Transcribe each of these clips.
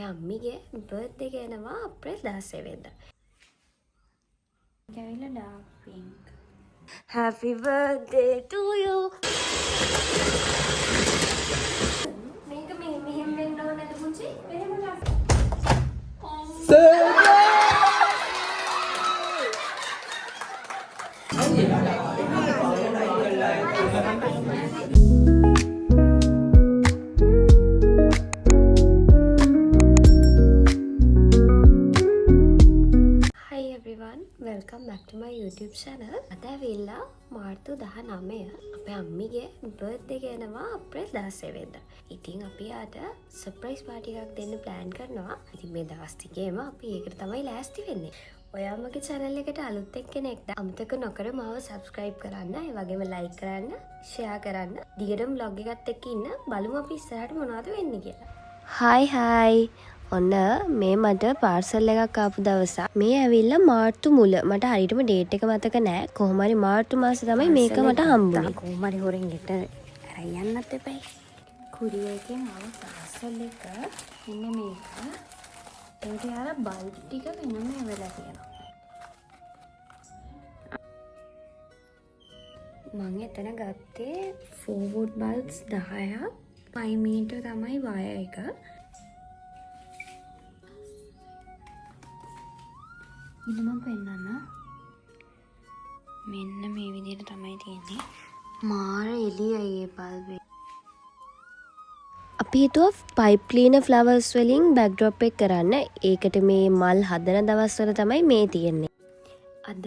අපේ අම්මිගේ බර්ත්ඩේ එක එනවා අප්‍රේල් 16 වෙනිදා. කැවිලා dark pink. Happy birthday to you. මේක මෙහෙම වෙන්න ඕන නේද පුංචි? මෙහෙම welcome back to my YouTube channel. අද ඇවිල්ලා මාර්තු 19 අපේ අම්මිගේ බර්ත්ඩේ එක එනවා අප්‍රේල් 16 වෙනිදා. ඉතින් අපි ආට සර්ප්‍රයිස් පාටි එකක් දෙන්න ප්ලෑන් කරනවා. ඉතින් මේ දවස් ටිකේම අපි ඒකට තමයි ලෑස්ති වෙන්නේ. ඔයාමගේ channel එකට අලුත් කෙනෙක් නම් අමතක නොකර මාව subscribe කරන්න, ඒ වගේම like කරන්න, share කරන්න. දිගටම vlog එකත් එක්ක ඉන්න. බලමු අපි ඉස්සරහට මොනවද වෙන්නේ කියලා. hi ඔන්න මේ මට පාර්සල් එකක් ආපු දවසක්. මේ ඇවිල්ලා මාර්තු මුල. මට හරියටම ඩේට් එක මතක නෑ. කොහොම හරි මාර්තු මාසේ තමයි මේක මට හම්බුනේ. කොහොම හරි හොරෙන් ගෙට අරන් යන්නත් එපයි. කුරියර් එකෙන් ආව පාර්සල් එක මෙන්න මේක. ඒකට යාලා බල්බ් ටික වෙනම එවලා තියෙනවා. මම එතන ගත්තේ forward bulbs 10ක්. 5 meter තමයි wire එක. ඉතින් මම පෙන්නන්න. මෙන්න මේ විදිහට තමයි තියෙන්නේ. මාර එළියයි ඒ බල්බ් එක. අපි හිතුවා පයිප් ක්ලීනර් ෆ්ලවර්ස් වලින් බෑක්ඩ්‍රොප් එක කරන්න. ඒකට මේ මල් හදන දවස්වල තමයි මේ තියෙන්නේ. අද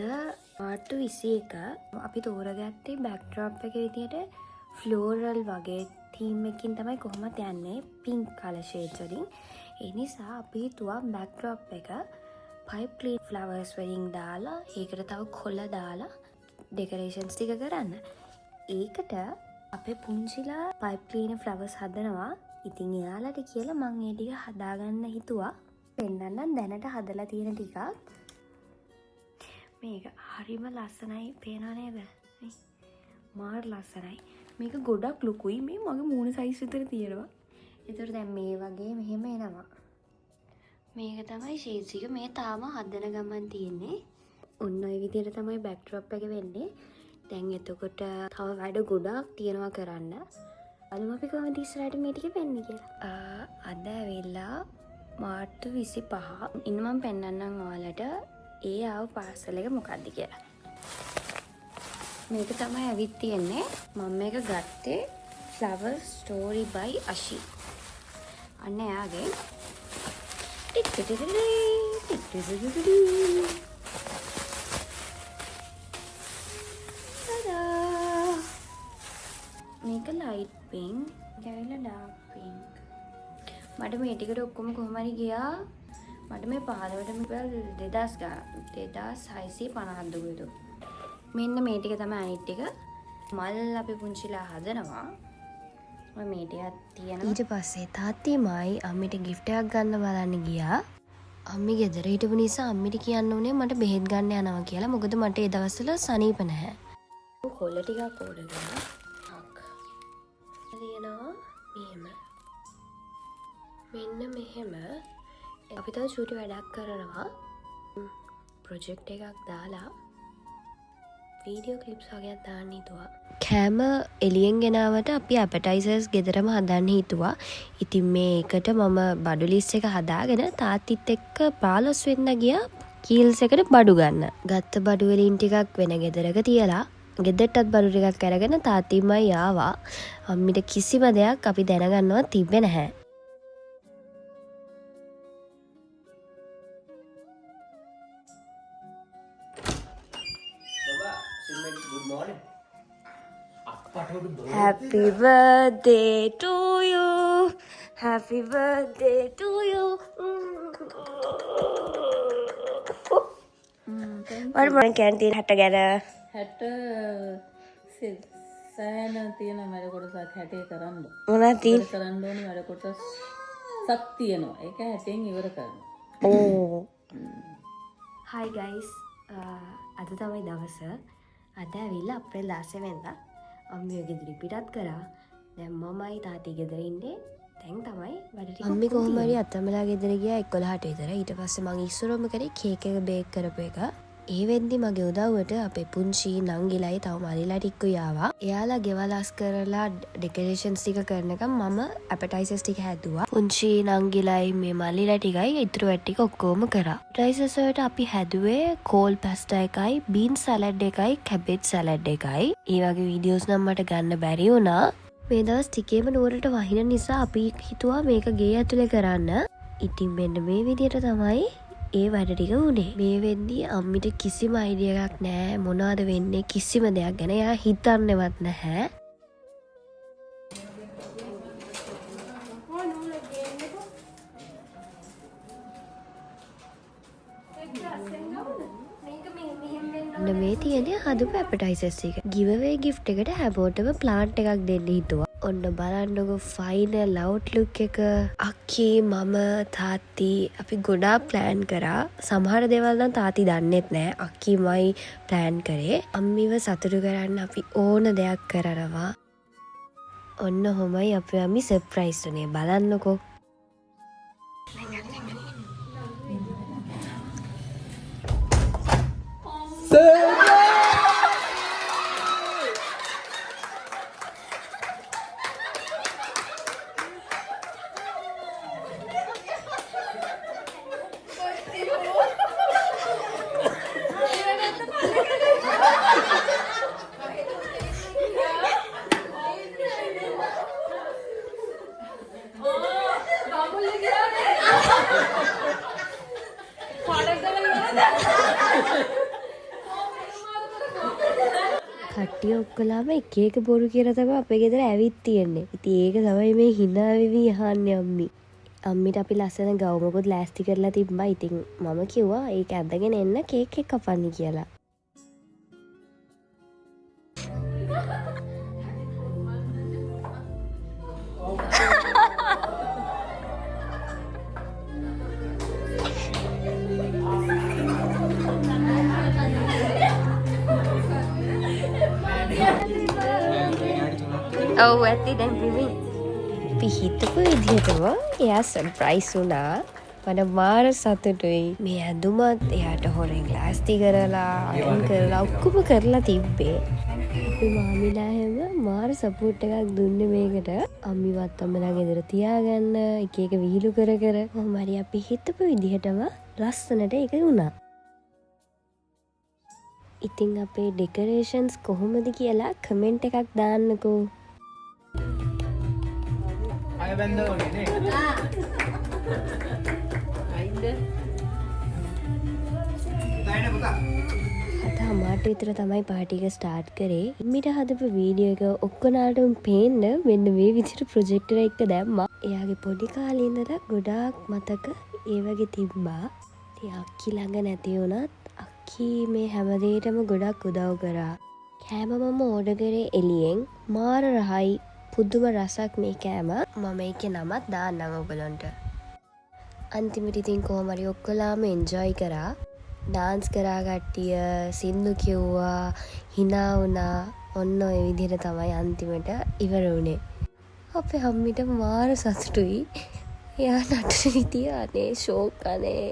මාර්තු 21 අපි තෝරගත්තේ බෑක්ඩ්‍රොප් එක විදිහට ෆ්ලෝරල් වගේ තීම් එකකින් තමයි කොහොමද යන්නේ පින්ක් කලර් ෂේඩ්ස් වලින්. ඒ නිසා අපි හිතුවා බෑක්ඩ්‍රොප් එක පයිප් ක්ලීන් ෆ්ලවර්ස් වලින් දාලා ඒකට තව කොළ දාලා ඩෙකොරේෂන්ස් ටික කරන්න. ඒකට අපේ පුංචිලා පයිප් ක්ලීනර් ෆ්ලවර්ස් හදනවා. ඉතින් එයාලට කියලා මම ඒ ටික හදාගන්න හිතුවා. පෙන්නන්නම් දැනට හදලා තියෙන ටිකක්. මේක හරිම ලස්සනයි පේනව නේද? මාර ලස්සනයි. මේක ගොඩක් ලොකුයි. මේ මගේ මූණ සයිස් විතර තියෙනවා. ඒතර දැන් මේ වගේ මෙහෙම එනවා. මේක තමයි ෂේඩ්ස් එක. මේ තාම හදන ගමන් තියෙන්නේ. ඔන්න ඔය විදිහට තමයි බෑක්ඩ්‍රොප් එක වෙන්නේ. දැන් එතකොට තව වැඩ ගොඩක් තියෙනවා කරන්න. බලමු අපි කොහොමද ඉස්සරහට මේ ටික වෙන්නේ කියලා. අද ඇවිල්ලා මාර්තු 25. ඉන්න මම පෙන්නන්නම් ඔයාලට ඒ ආව පාර්සල් එක මොකක්ද කියලා. මේක තමයි ඇවිත් තියෙන්නේ. මම මේක ගත්තේ Flower Story by Ashi. අන්න එයාගේ මේක ලයිට් පින්ක්, කැවිලා ඩාර්ක් පින්ක්. මට මේ ටිකට ඔක්කොම කොහොම හරි ගියා. මට මේ පාදවටම 2650ක් දුවුදු. මෙන්න මේ ටික තමයි අනිත් ටික. මල් අපි පුංචිලා හදනවා. මේ ටිකක් තියෙනවා. ඊට පස්සේ තාත්තී මායි අම්මිට gift එකක් ගන්න බලන්න ගියා. අම්මි ගෙදර හිටපු නිසා අම්මිට කියන්න උනේ මට බෙහෙත් ගන්න යනවා කියලා. මොකද මට ඒ දවස්වල සනීප නැහැ. කොළ ටිකක් ඕඩර් කරා. තියෙනවා මෙහෙම. මෙන්න මෙහෙම. අපි තව චූටි වැඩක් කරනවා. ප්‍රොජෙක්ට් එකක් දාලා වීඩියෝ ක්ලිප්ස් වගේක් දාන්න හිතුවා. කෑම එළියෙන් ගෙනාවට අපි ඇපටයිසර්ස් ගෙදරම හදන්න හිතුවා. ඉතින් මේකට මම බඩු ලිස්ට් එක හදාගෙන තාත්තිත් එක්ක 15 වෙනිදා ගියා කීල්ස් එකට බඩු ගන්න. ගත්ත බඩු වලින් ටිකක් වෙන ගෙදරක තියලා ගෙදරටත් බඩු ටිකක් අරගෙන තාත්තිමයි ආවා. අම්මිට කිසිම දෙයක් අපි දැනගන්නවත් තිබ්බේ නැහැ. Happy birthday to you. Happy birthday to you. What more can you have together? හැට සෑන තියෙන වැඩ කොටසක් හැටේ කරන්න. මොනවද තියෙන්නේ? කරන්න ඕනේ වැඩ කොටස් සක් තියෙනවා. ඒක හැටෙන් ඉවර කරනවා. Oh. Hi guys. අද තමයි දවස. අද ඇවිල්ලා අප්‍රේල් 16 වෙනිදා අම්මිය ගෙදර පිටත් කරා. දැන් මමයි තාත්ති ගෙදර ඉන්නේ. දැන් තමයි අම්මි කොහොම හරි අත්තම්මලා ගෙදර ගියා 11ට විතර. ඊට පස්සේ මං ඉස්සරොම කරේ කේක් එක බේක් කරපු එක. ඒ වෙද්දි මගේ උදව්වට අපේ පුංචි නංගිලයි තව මල්ලිලා ටිකකුයි ආවා. එයාලා ගෙවලස් කරලා ඩෙකොරේෂන්ස් ටික කරනකම් මම ඇපටයිසර්ස් ටික හැදුවා. පුංචි නංගිලයි මේ මල්ලිලා ටිකයි ඉතුරු වැඩ ටික ඔක්කොම කරා. ඇපටයිසර්ස් වලට අපි හැදුවේ කෝල් පැස්ටා එකයි, බීන් සලාඩ් එකයි, කැබේජ් සලාඩ් එකයි. ඒ වගේ වීඩියෝස් නම් මට ගන්න බැරි වුණා. මේ දවස් ටිකේම නුවරට වහින නිසා අපි හිතුවා මේක ගේ ඇතුලේ කරන්න. ඉතින් මෙන්න මේ විදියට තමයි ඒ වැඩ ටික වුණේ. මේ වෙද්දී අම්මිට කිසිම අයිඩියා එකක් නැහැ මොනවද වෙන්නේ කිසිම දෙයක් ගැන. එයා හිතන්නේවත් නැහැ. මේ තියෙන්නේ හදපු ඇපටයිසර්ස් එක. ගිවවේ ගිෆ්ට් එකට හැමෝටම ප්ලාන්ට් එකක් දෙන්න හිතුවා. ඔන්න බලන්නකො ෆයිනල් අවුට්ලුක් එක. අක්කී මම තාත්ති අපි ගොඩාක් ප්ලෑන් කරා. සමහර දේවල් නම් තාත්ති දන්නෙත් නෑ. අක්කීමයි ප්ලෑන් කරේ. අම්මිව සතුටු කරන්න අපි ඕන දෙයක් කරනවා. ඔන්න හොමයි අපේ අම්මි සර්ප්‍රයිස් උනේ. බලන්නකො. කට්ටිය ඔක්කොලාම එක එක බොරු කියලා තමයි අපේ ගෙදර ඇවිත් තියෙන්නේ. ඉතින් ඒක තමයි මේ hina වෙවි අහන්නේ අම්මි. අම්මිට අපි ලස්සන ගවුමකුත් ලෑස්ති කරලා තිබ්බා. ඉතින් මම කිව්වා ඒක ඇඳගෙන එන්න කේක් එක කපන්න කියලා. ඔව් ඇත්ති දැන් පිපි. අපි හිතපු විදිහටම එයා සර්ප්‍රයිස් වුණා. මට මාර සතුටුයි. මේ ඇඳුමත් එයාට හොරෙන් ලෑස්ති කරලා අයන් කරලා ඔක්කොම කරලා තිබ්බේ. අපි මාමිලා හැම මාර සපෝට් එකක් දුන්නේ මේකට. අම්මිවත් අම්මලා ගෙදර තියාගන්න එක එක විහිළු කර කර කොහොම හරි අපි හිතපු විදිහටම ලස්සනට ඒක වුණා. ඉතින් අපේ ඩෙකොරේෂන්ස් කොහොමද කියලා කමෙන්ට් එකක් දාන්නකෝ. අය බඳ ඕනේ නේ. දාන්න පුතා. අතමාට විතර තමයි පාටි එක ස්ටාර්ට් කරේ. ඉම්මිට හදපු වීඩියෝ එක ඔක්කොනාටම පේන්න මෙන්න මේ විදිහට ප්‍රොජෙක්ටර් එක දැම්මා. එයාගේ පොඩි කාලේ ඉඳලා ගොඩාක් මතක ඒ වගේ තිබ්බා. ඉතින් අක්කි ළඟ නැති වුණත් අක්කි මේ හැමදේටම ගොඩක් උදව් කරා. කෑම මම ඕඩර් කරේ එළියෙන්. මාර රහයි පුදුම රසක් මේ කෑම. මම ඒකේ නමත් දාන්නම් ඔයගලන්ට. අන්තිමට ඉතින් කොහොම හරි ඔක්කොලාම එන්ජොයි කරා. ඩාන්ස් කරා කට්ටිය, සින්දු කිව්වා, hina වුණා. ඔන්න ඔය විදිහට තමයි අන්තිමට ඉවර වුණේ. අපේ අම්මිට මාර සතුටුයි. එයා නටන විදිය අනේ ෂෝක් අනේ.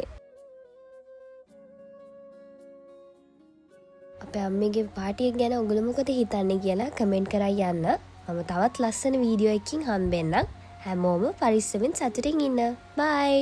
අපේ අම්මිගේ පාටි එක ගැන ඔයගොල්ලෝ මොකද හිතන්නේ කියලා කමෙන්ට් කරලා යන්න. මම තවත් ලස්සන වීඩියෝ එකකින් හම්බෙන්නම්. හැමෝම පරිස්සමෙන් සතුටින් ඉන්න. බයි.